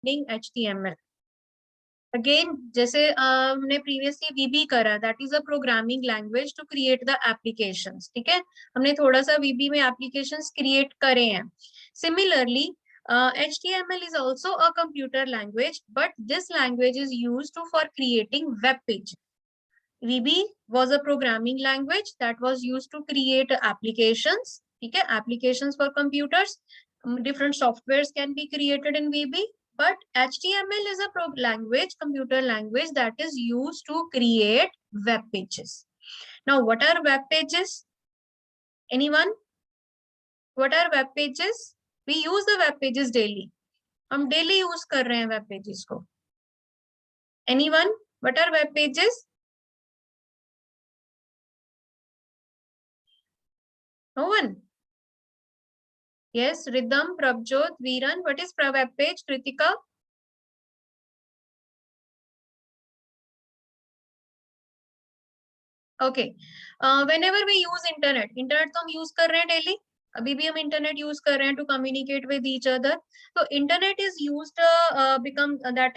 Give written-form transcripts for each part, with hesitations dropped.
happening HTML. Again, जैसे हमने previously VB करा, that is a programming language to create the applications. ठीक है, हमने थोड़ा सा VB में applications create करे हैं. Similarly, HTML is also a computer language, but this language is used for creating web page. VB was a programming language that was used to create applications. ठीक है, applications for computers. Different softwares can be created in VB. But HTML is a computer language that is used to create web pages. Now, what are web pages? Anyone? What are web pages? We use the web pages daily. हम daily use कर रहे हैं web pages को. Anyone? What are web pages? No one? Yes, Riddham, Prabjot, Veeran. What is web page? Kritika? Okay. Whenever we use internet तो हम use कर रहे हैं daily. अभी भी हम internet use कर रहे हैं to communicate with each other. So internet is used internet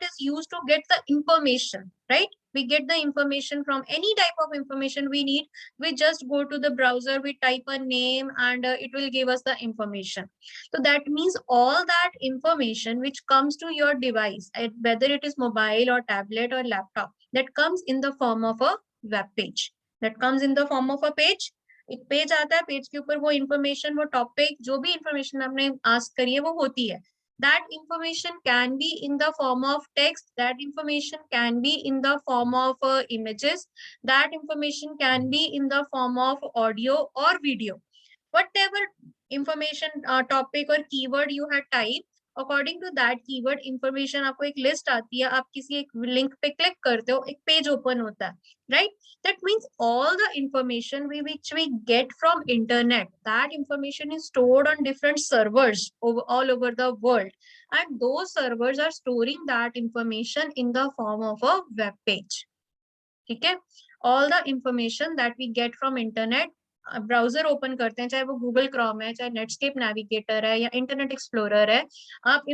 is used to get the information, right? We get the information from any type of information we need. We just go to the browser, we type a name, and it will give us the information. So that means all that information which comes to your device, whether it is mobile or tablet or laptop, that comes in the form of a web page. That comes in the form of a page. एक page आता है, page के ऊपर वो information, वो topic, जो भी information आपने आस्क करी है वो होती है. That information can be in the form of text, that information can be in the form of images, that information can be in the form of audio or video. Whatever information, topic or keyword you had typed, according to that keyword information आपको एक list आती है, आप किसी एक link पे click करते हो, एक page open होता है, right? That means all the information which we get from internet, that information is stored on different servers all over the world, and those servers are storing that information in the form of a web page. ठीक है, all the information that we get from internet, browser open करते हैं, चाहे वो Google Chrome है, चाहे Netscape navigator है या इंटरनेट एक्सप्लोरर है, आप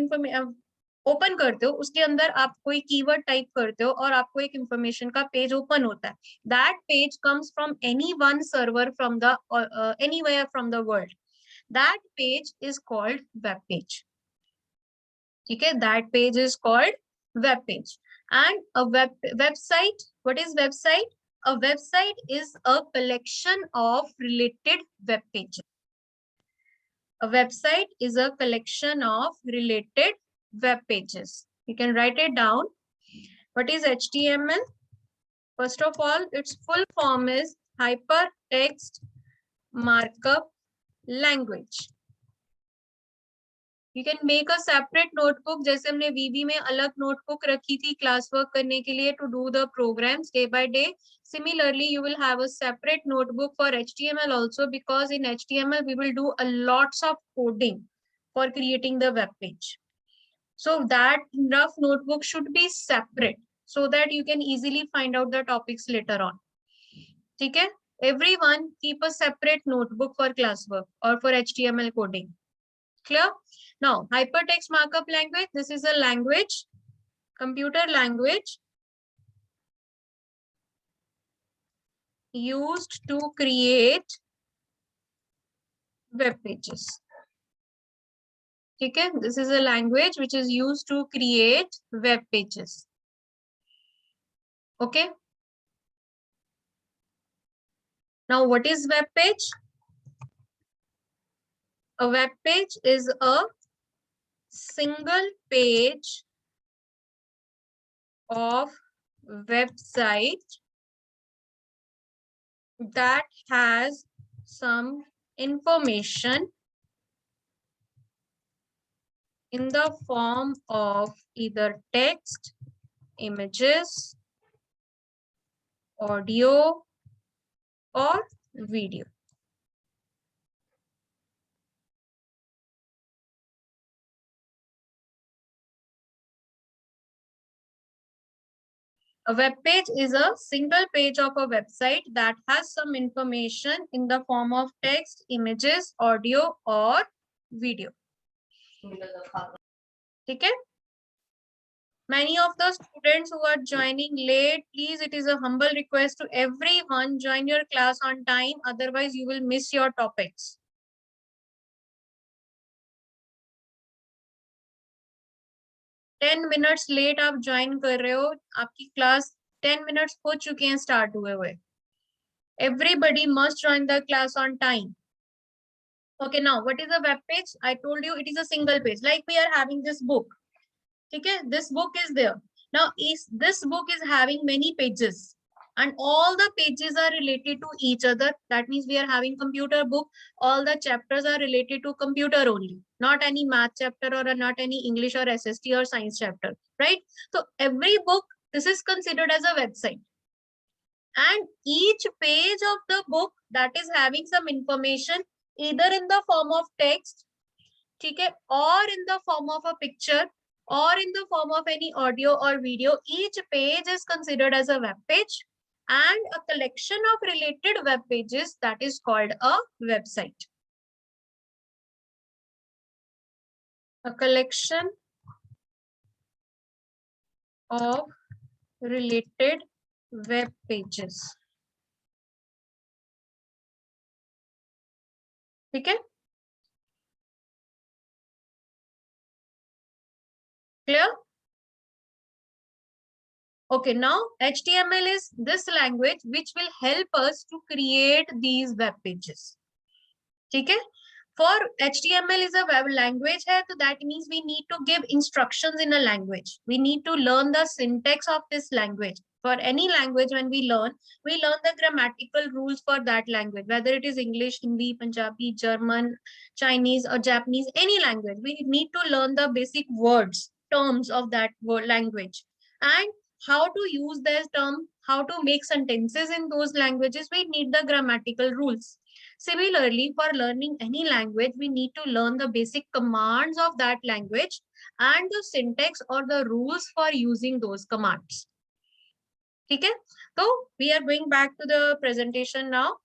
ओपन करते हो, उसके अंदर आप कोई कीवर्ड टाइप करते हो और आपको एक इंफॉर्मेशन का पेज ओपन होता है. That page comes from any one server from the anywhere from the world. That page is called web page. ठीक है, that page is called web page. And a website, what is website? A website is a collection of related web pages. A website is a collection of related web pages. You can write it down. What is HTML? First of all, its full form is Hypertext Markup Language. You can make a separate notebook, जैसे हमने VB में अलग notebook रखी थी class work करने के लिए to do the programs day by day. Similarly, you will have a separate notebook for HTML also, because in HTML we will do a lots of coding for creating the web page. So that rough notebook should be separate so that you can easily find out the topics later on. ठीक है? Everyone keep a separate notebook for classwork or for HTML coding. Clear? Now, hypertext markup language, this is a language, computer language used to create web pages. Okay, this is a language which is used to create web pages. Okay. Now, what is web page? A web page is a single page of website that has some information in the form of either text, images, audio, or video. A web page is a single page of a website that has some information in the form of text, images, audio, or video. ठीक है? Many of the students who are joining late, please, it is a humble request to everyone, join your class on time, otherwise you will miss your topics. 10 minutes late आप join कर रहे हो, आपकी class 10 minutes हो चुके हैं start हुए हुए. Everybody must join the class on time. Okay, now what is a web page? I told you it is a single page. Like we are having this book. Okay, this book is there. Now, this book is having many pages, and all the pages are related to each other. That means we are having computer book. All the chapters are related to computer only, not any math chapter or not any English or SST or science chapter, right? So every book, this is considered as a website. And each page of the book that is having some information either in the form of text, okay, or in the form of a picture, or in the form of any audio or video. Each page is considered as a web page, and a collection of related web pages, that is called a website. A collection of related web pages. Okay? Clear? Okay, now HTML is this language which will help us to create these web pages. Okay? For HTML is a web language hai, so that means we need to give instructions in a language. We need to learn the syntax of this language. For any language, when we learn the grammatical rules for that language, whether it is English, Hindi, Punjabi, German, Chinese, or Japanese, any language. We need to learn the basic words, terms of that language, and how to use this term, how to make sentences in those languages. We need the grammatical rules. Similarly, for learning any language, we need to learn the basic commands of that language and the syntax or the rules for using those commands. Okay, so we are going back to the presentation now.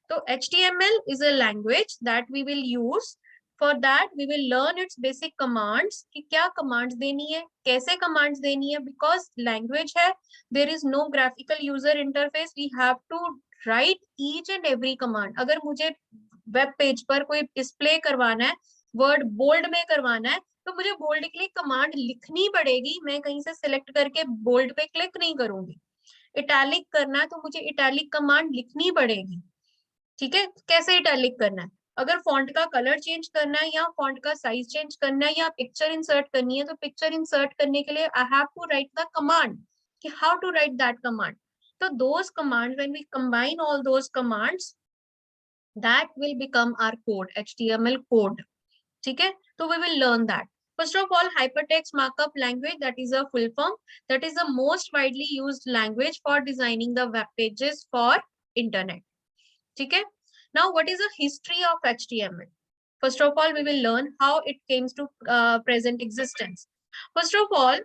So HTML is a language that we will use. For that, we will learn its basic commands. कि क्या commands देनी है, कैसे commands देनी है, because language है, there is no graphical user interface. We have to write each and every command. अगर मुझे web page पर कोई display करवाना है, word bold में करवाना है, तो मुझे bold के लिए command लिखनी पड़ेगी. मैं कहीं से select करके bold पे click नहीं करूंगी. Italic करना है तो मुझे italic command लिखनी पड़ेगी. ठीक है, कैसे इटैलिक करना है, अगर फॉन्ट का कलर चेंज करना है या फॉन्ट का साइज चेंज करना है या पिक्चर इंसर्ट करनी है, तो पिक्चर इंसर्ट करने के लिए I have to write the command कि how to write that command. तो those command, when we combine all those commands, that will become our code, HTML code. ठीक है, तो we will learn that. First of all, hypertext markup language, that is a full form, that is the most widely used language for designing the web pages for internet. ठीक है. Now, what is the history of HTML? First of all, we will learn how it came to present existence. First of all,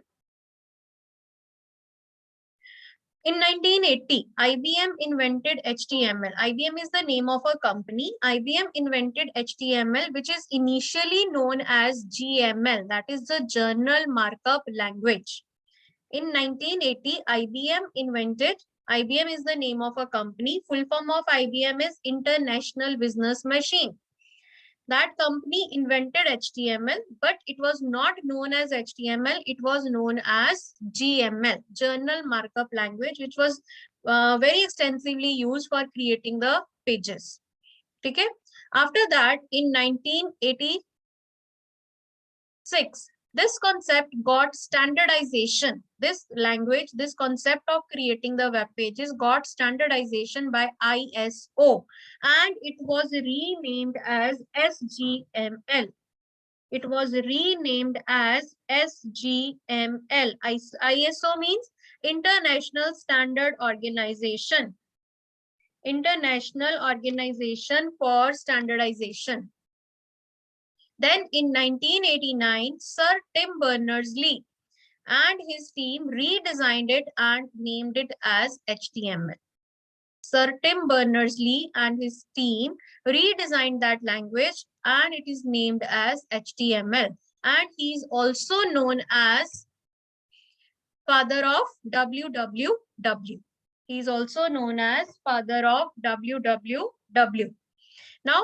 in 1980, IBM invented HTML. IBM is the name of a company. IBM invented HTML, which is initially known as GML, that is the General Markup Language. In 1980, IBM is the name of a company. Full form of IBM is International Business Machine. That company invented HTML, but it was not known as HTML. It was known as GML, General Markup Language, which was very extensively used for creating the pages. Okay. After that, in 1986, this concept got standardization. This language, this concept of creating the web pages got standardization by ISO, and it was renamed as SGML. It was renamed as SGML. ISO means International Standard Organization. International Organization for Standardization. Then in 1989, Sir Tim Berners-Lee and his team redesigned it and named it as HTML. Sir Tim Berners-Lee and his team redesigned that language and it is named as HTML. And he is also known as father of www. He is also known as father of www. Now,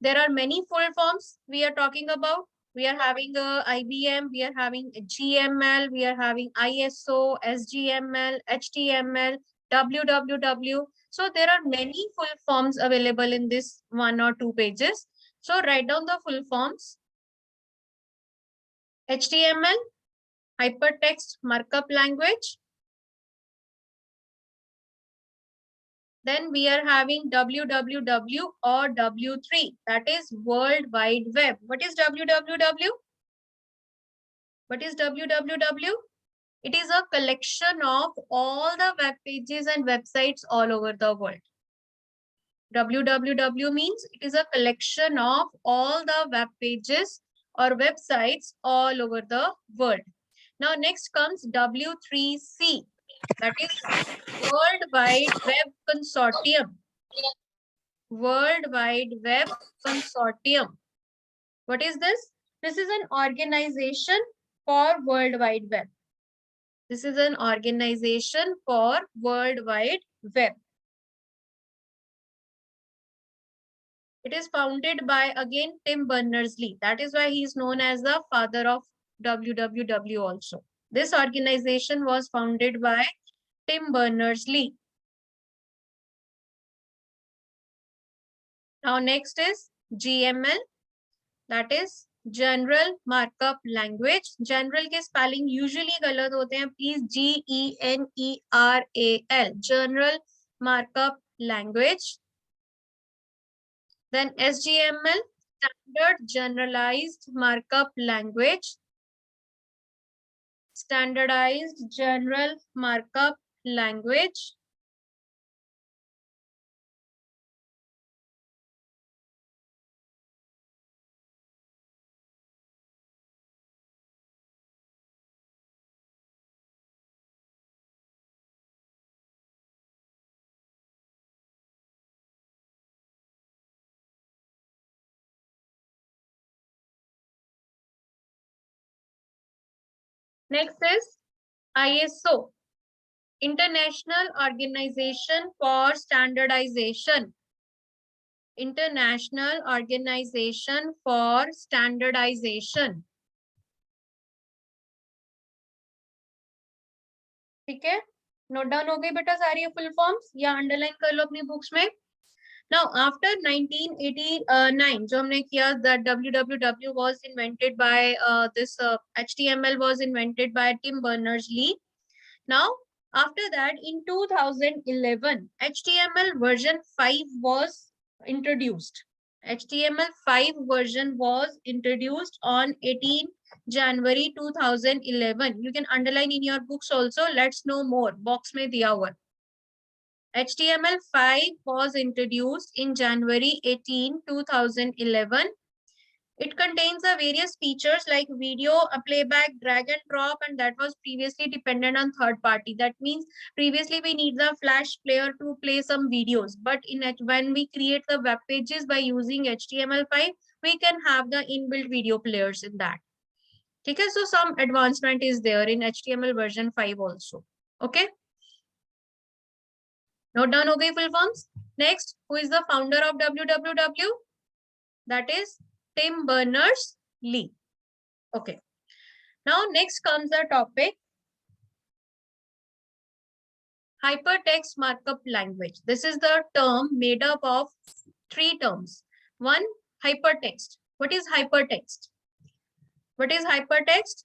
there are many full forms we are talking about. We are having IBM, we are having GML, we are having ISO, SGML, HTML, www. So there are many full forms available in this 1 or 2 pages. So write down the full forms. HTML, Hypertext Markup Language. Then we are having www or W3, that is World Wide Web. What is www? What is www? It is a collection of all the web pages and websites all over the world. www means it is a collection of all the web pages or websites all over the world. Now next comes W3C, that is World Wide Web Consortium. World Wide Web Consortium. What is this? This is an organization for World Wide Web. This is an organization for World Wide Web. It is founded by, again, Tim Berners-Lee. That is why he is known as the father of www also. This organization was founded by Tim Berners-Lee. Now next is GML, that is General Markup Language. General के spelling usually गलत होते हैं. Please GENERAL, General Markup Language. Then SGML, Standard Generalized Markup Language. Standardized General Markup Language. Next is ISO, International Organization for Standardization. International Organization for Standardization. ठीक है, note down हो गई बेटा सारी फुल फॉर्म्स, या अंडरलाइन कर लो अपनी books में. Now, after 1989, जो हमने किया, that www was invented by this HTML was invented by Tim Berners-Lee. Now, after that, in 2011, HTML version 5 was introduced. HTML5 version was introduced on 18 January 2011. You can underline in your books also. Let's know more. Box में दिया हुआ. HTML5 was introduced in January 18, 2011. It contains the various features like video, a playback, drag and drop, and that was previously dependent on third party. That means previously we need the Flash player to play some videos, but when we create the web pages by using HTML5, we can have the inbuilt video players in that. Okay, so some advancement is there in HTML version 5 also. Okay. Note down okay, full forms. Next, who is the founder of www? That is Tim Berners-Lee. Okay. Now next comes the topic hypertext markup language. This is the term made up of 3 terms. 1, hypertext. What is hypertext? What is hypertext?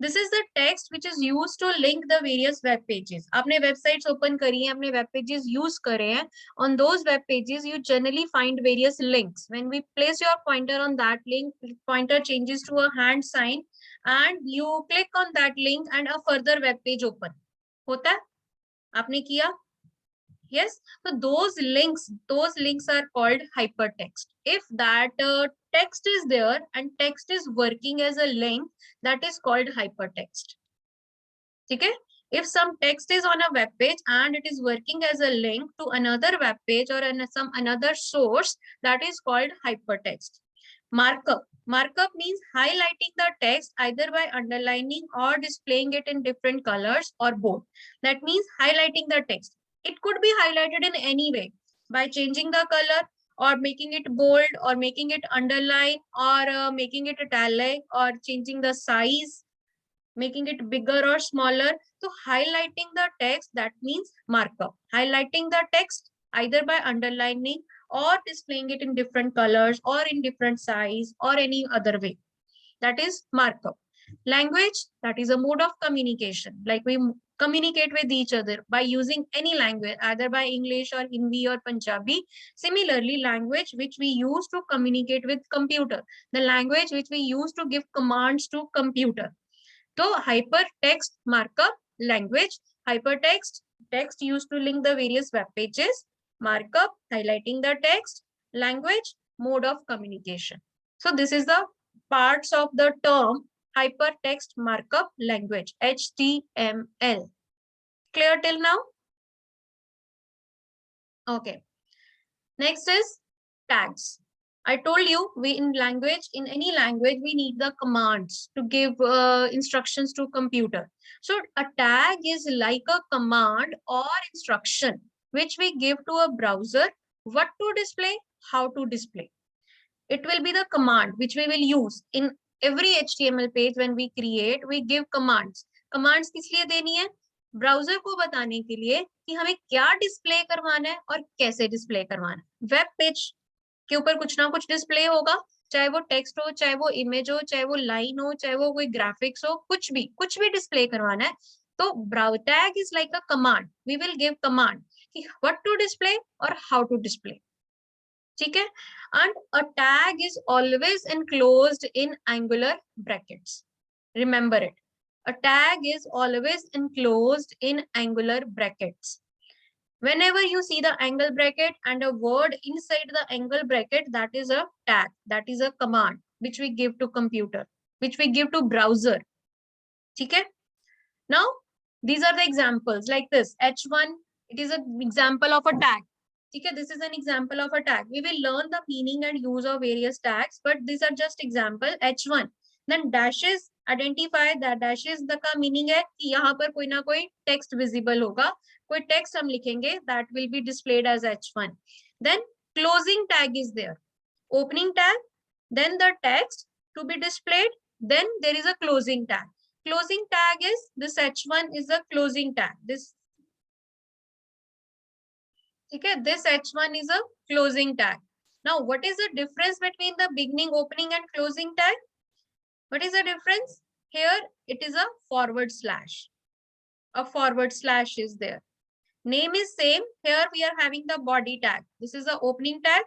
This is the text which is used to link the various web pages. आपने websites open करी हैं, आपने web pages use करे हैं. On those web pages, you generally find various links. When we place your pointer on that link, pointer changes to a hand sign, and you click on that link, and a further web page open. होता है? आपने किया? Yes. So those links are called hypertext. If that text is there and text is working as a link, that is called hypertext. Okay. If some text is on a web page and it is working as a link to another web page or some another source, that is called hypertext. Markup. Markup means highlighting the text either by underlining or displaying it in different colors or both. That means highlighting the text. It could be highlighted in any way, by changing the color or making it bold or making it underline or making it italic or changing the size, making it bigger or smaller. So highlighting the text, that means markup. Highlighting the text either by underlining or displaying it in different colors or in different size or any other way. That is markup. Language, that is a mode of communication. Like we communicate with each other by using any language, either by English or Hindi or Punjabi. Similarly, language which we use to communicate with computer, the language which we use to give commands to computer. So hypertext markup, language, hypertext, text used to link the various web pages, markup, highlighting the text, language, mode of communication. So this is the parts of the term hypertext markup language, HTML. Clear till now? Okay. Next is tags. I told you we in language, in any language, we need the commands to give instructions to computer. So a tag is like a command or instruction which we give to a browser, what to display, how to display. It will be the command which we will use in every HTML page when we create, we give commands. Commands किस लिए देनी है? Browser को बताने के लिए कि हमें क्या डिस्प्ले करवाना है और कैसे डिस्प्ले करवाना है. वेब पेज के ऊपर कुछ ना कुछ डिस्प्ले होगा, चाहे वो टेक्स्ट हो, चाहे वो इमेज हो, चाहे वो लाइन हो, चाहे वो कोई ग्राफिक्स हो, कुछ भी डिस्प्ले करवाना है. तो ब्राउ tag is like a command. We will give command कि व्हाट टू डिस्प्ले और हाउ टू डिस्प्ले. ठीक है. And a tag is always enclosed in angular brackets. Remember it. A tag is always enclosed in angular brackets. Whenever you see the angle bracket and a word inside the angle bracket, that is a tag, that is a command which we give to computer, which we give to browser. Okay. Now, these are the examples like this. H1, it is an example of a tag. Okay, this is an example of a tag. We will learn the meaning and use of various tags, but these are just example. H1. Then dashes, identify that dashes the का meaning है कि यहाँ पर कोई ना कोई text visible होगा, कोई text हम लिखेंगे, that will be displayed as H1. Then closing tag is there. Opening tag, then the text to be displayed, then there is a closing tag. Closing tag is this H1 is a closing tag. Okay, this H1 is a closing tag. Now, what is the difference between the beginning, opening and closing tag? What is the difference? Here, it is a forward slash. A forward slash is there. Name is same. Here we are having the body tag. This is the opening tag.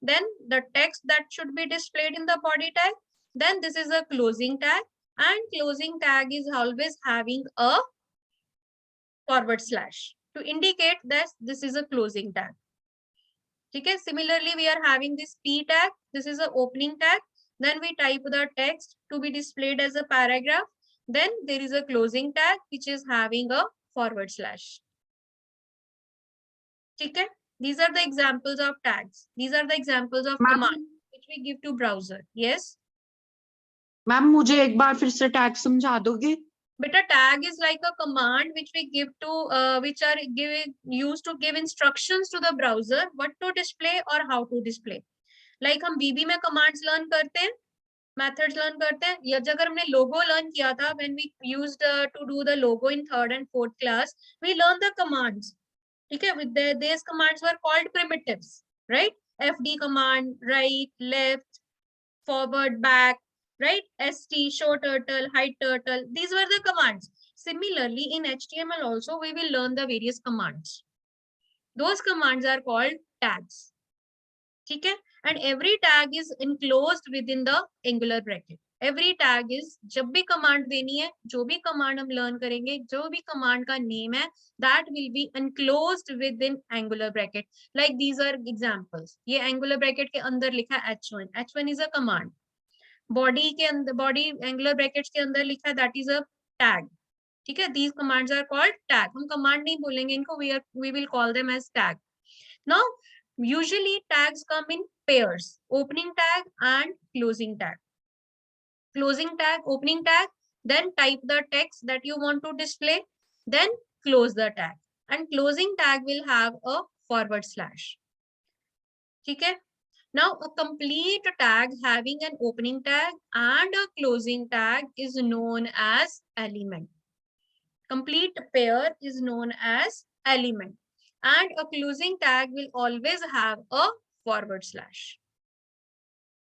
Then the text that should be displayed in the body tag. Then this is a closing tag. And closing tag is always having a forward slash to indicate that this is a closing tag. Okay, similarly, we are having this P tag. This is an opening tag. Then we type the text to be displayed as a paragraph. Then there is a closing tag which is having a forward slash. Okay, these are the examples of tags. These are the examples of commands which we give to browser. Yes. Ma'am मुझे एक बार फिर से tag समझा दोगे? Beta, tag is like a command which we give to which are used to give instructions to the browser what to display or how to display. Like हम VB में commands learn करते हैं, methods learn करते हैं, या अगर हमने logo learn किया था when we used to do the logo in 3rd and 4th class, we learn the commands. Okay, with these commands were called primitives, right? FD command, right, left, forward, back, right? ST, show turtle, hide turtle. These were the commands. Similarly, in HTML also, we will learn the various commands. Those commands are called tags. Okay? And every tag is enclosed within the angular bracket. Every tag is, जब भी command देनी है, जो भी command हम learn करेंगे, जो भी command का name है, that will be enclosed within angular bracket. Like these are examples. ये angular bracket के अंदर लिखा है H1. H1 is a command. Body के अंदर, body angular brackets के अंदर लिखा है, that is a tag. ठीक है? These commands are called tag. हम command नहीं बोलेंगे इनको, we will call them as tag. Now, usually tags come in pairs, opening tag and closing tag. closing tag, opening tag, then type the text that you want to display, then close the tag, and closing tag will have a forward slash. Okay. Now a complete tag having an opening tag and a closing tag is known as element. Complete pair is known as element, and a closing tag will always have a forward slash.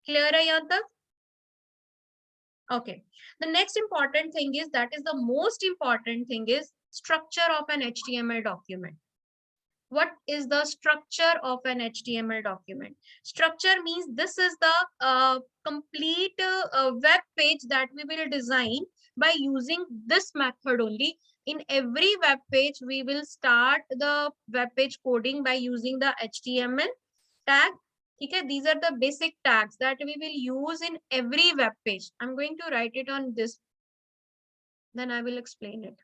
Clear hai yahan tak? Okay. The next important thing is, that is the most important thing, is structure of an HTML document. What is the structure of an HTML document? Structure means this is the complete web page that we will design by using this method only. In every web page, we will start the web page coding by using the HTML tag. Okay, these are the basic tags that we will use in every web page. I'm going to write it on this, then I will explain it.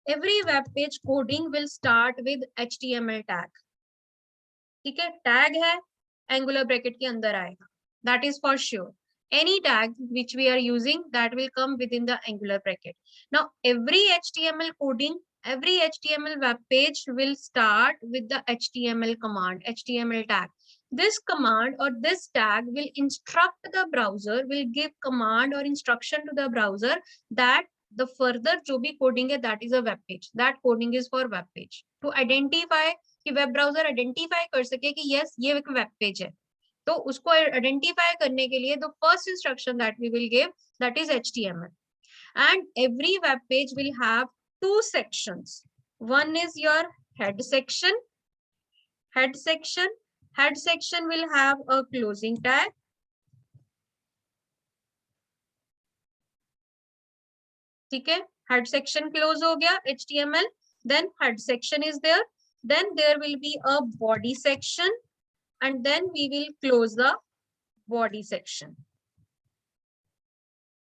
Every web page coding will start with HTML tag. ठीक है, tag है, angular bracket के अंदर आएगा. That is for sure. Any tag which we are using, that will come within the angular bracket. Now, every HTML coding, every HTML web page will start with the HTML command, HTML tag. This command or this tag will instruct the browser, will give command or instruction to the browser that the further जो भी coding है, that is a web page. That coding is for web page. To identify कि web browser identify कर सके कि yes ये एक web page है, तो उसको आइडेंटिफाई करने के लिए the first instruction that we will give, that is HTML. And every web page will have two sections. One is your head section. Head section will have a closing tag. ठीक है, head section close हो गया HTML. Then head section is there. Then there will be a body section, and then we will close the body section.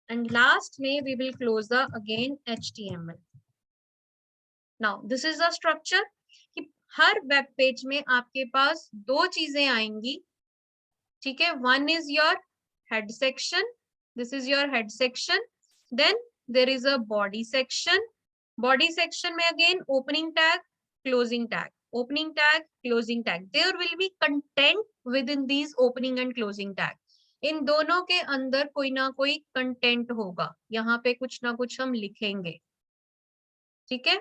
And last में we will close the again HTML. Now this is the structure. कि हर web page में आपके पास दो चीजें आएंगी. ठीक है, one is your head section. This is your head section. Then there is a body section. Body section में again opening tag, closing tag, opening tag, closing tag. There will be content within these opening and closing tag. इन दोनों के अंदर कोई ना कोई content होगा. यहाँ पे कुछ ना कुछ हम लिखेंगे. ठीक है.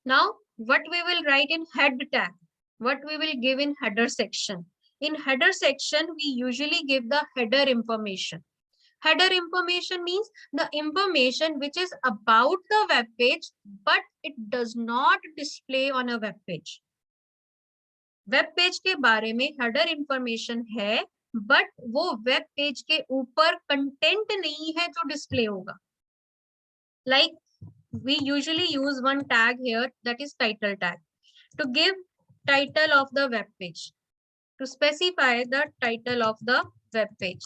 Now what we will write in head tag, what we will give in header section. In header section we usually give the header information. Header information means the information which is about the web page, but it does not display on a web page. Web page के बारे में header information है, but वो web page के ऊपर content नहीं है जो display होगा. Like we usually use one tag here, that is title tag, to give title of the web page, to specify the title of the web page.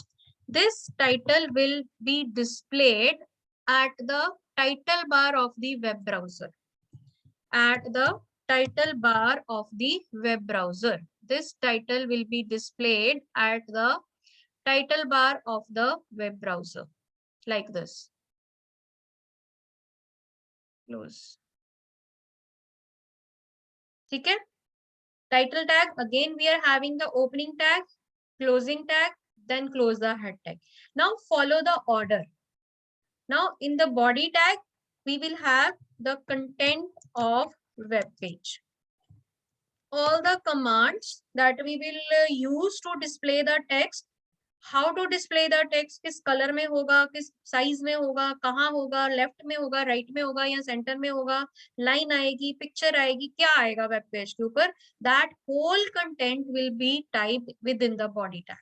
This title will be displayed at the title bar of the web browser. At the title bar of the web browser. This title will be displayed at the title bar of the web browser, like this. Close. ठीक है? Title tag, again we are having the opening tag, closing tag, then close the head tag. Now follow the order. Now in the body tag, we will have the content of web page. All the commands that we will use to display the text. How to display the text? किस color में होगा, किस size में होगा, कहाँ होगा, left में होगा, right में होगा या center में होगा, line आएगी, picture आएगी, क्या आएगा web page के ऊपर? That whole content will be typed within the body tag.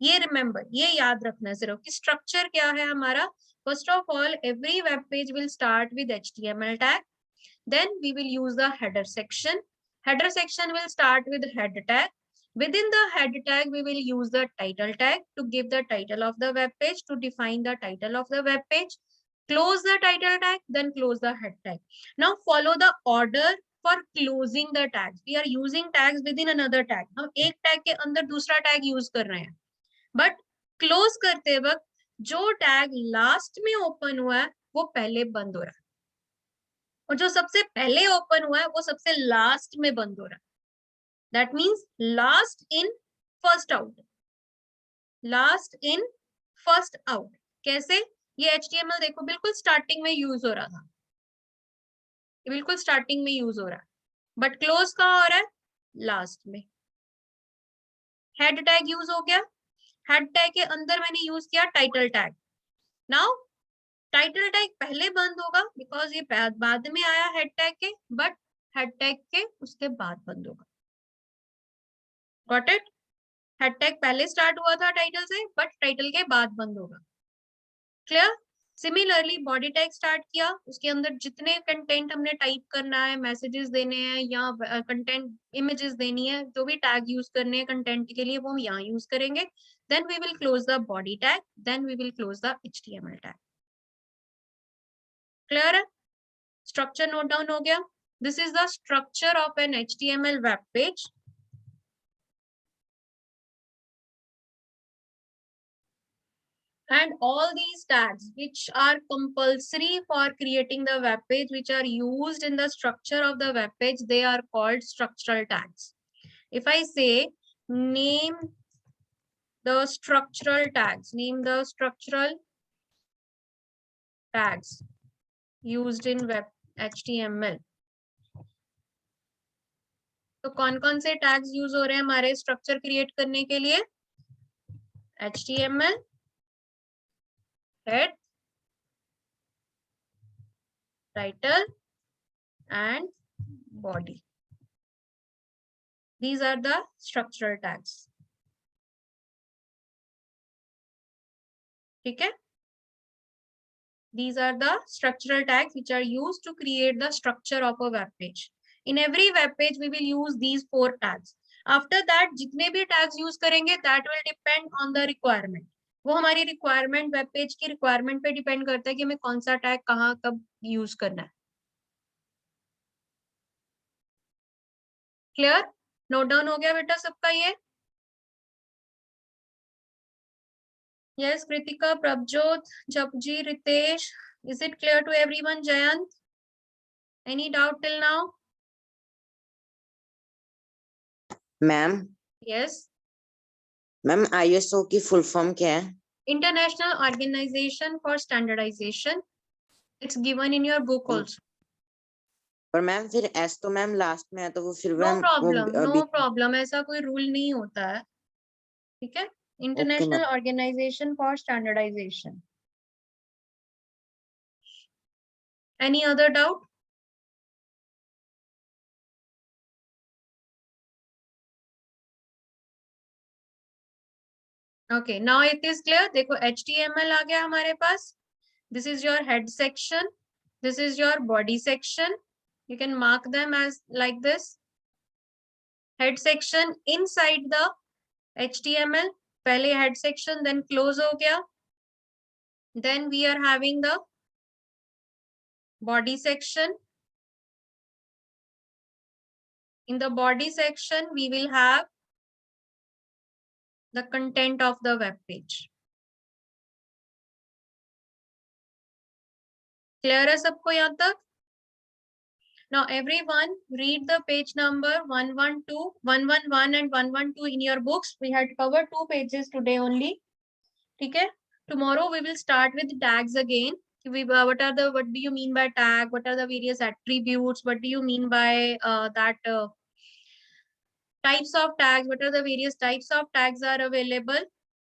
ये remember, ये याद रखना सिर्फ कि structure क्या है हमारा. First of all, every web page will start with HTML tag. Then we will use the header section. Header section will start with head tag. Within the head tag, we will use the title tag to give the title of the web page, to define the title of the web page. Close the title tag, then close the head tag. Now follow the order for closing the tags. We are using tags within another tag. हम एक tag के अंदर दूसरा tag use कर रहे हैं, but close करते वक्त जो tag last में open हुआ है वो पहले बंद हो रहा है, और जो सबसे पहले open हुआ है वो सबसे last में बंद हो रहा है. That means last in first out. Last in first out. कैसे? ये HTML देखो बिल्कुल स्टार्टिंग में यूज हो रहा था, बिल्कुल स्टार्टिंग में यूज हो रहा है, बट क्लोज कहाँ हो रहा है? लास्ट में. हेड टैग यूज हो गया, हेड टैग के अंदर मैंने यूज किया title tag. Now title tag पहले बंद होगा बिकॉज ये बाद में आया हेड टैग के, बट हेड टैग के उसके बाद बंद होगा. Got it? हेड टैग पहले स्टार्ट हुआ था टाइटल से, बट टाइटल के बाद बंद होगा. Clear? Similarly body tag start किया, उसके अंदर जितने कंटेंट हमने टाइप करना है, मैसेजेस देने हैं या कंटेंट इमेजेस देनी है, जो भी टैग यूज करने हैं कंटेंट के लिए वो हम यहाँ यूज करेंगे. Then we will close the body tag, then we will close the HTML tag. Clear है? स्ट्रक्चर नोट डाउन हो गया? This is the structure of an HTML web page. And all these tags which are compulsory for creating the web page, which are used in the structure of the web page, they are called structural tags. If I say name the structural tags, name the structural tags used in web HTML. तो कौन-कौन से tags use हो रहे हैं हमारे structure create करने के लिए? HTML, head, title and body. These are the structural tags. ठीक है? These are the structural tags which are used to create the structure of a web page. In every web page, we will use these 4 tags. After that, जितने भी tags use करेंगे, that will depend on the requirement. वो हमारी requirement, web page की requirement पे depend करता है कि हमें कौन सा tag कहाँ कब use करना है. Clear? Note down हो गया बेटा सबका ये? Yes, Kritika, Prabjot, Japji, Ritesh. Is it clear to everyone, Jayant? Any doubt till now? Ma'am. Yes. Ma'am ISO की फुल फॉर्म क्या है? International Organization for Standardization. It's given in your book also. पर ma'am फिर S तो ma'am last में है, तो वो फिर No problem, no problem. ऐसा कोई रूल नहीं होता है. ठीक है? International Organization for Standardization. Any other doubt? Okay, now it is clear. देखो HTML आ गया हमारे पास. This is your head section. This is your body section. You can mark them as like this. Head section inside the HTML. पहले head section, then close हो गया. Then we are having the body section. In the body section, we will have the content of the web page. Clear है सबको यहाँ तक? Now everyone read the page number 112, 111 and 112 in your books. We had covered 2 pages today only. ठीक है? Tomorrow we will start with tags again. What do you mean by tag? What are the various attributes? What do you mean by types of tags? What are the various types of tags are available?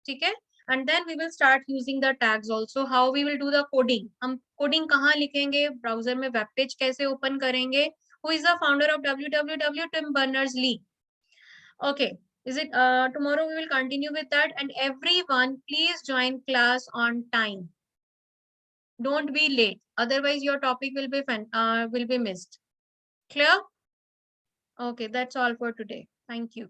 ठीक है? And then we will start using the tags also. How we will do the coding? हम coding कहाँ लिखेंगे? Browser में web page कैसे open करेंगे? Who is the founder of www? Tim Berners-Lee. Okay. Is it tomorrow we will continue with that, and everyone please join class on time. Don't be late, otherwise your topic will be missed. Clear? Okay, that's all for today. Thank you.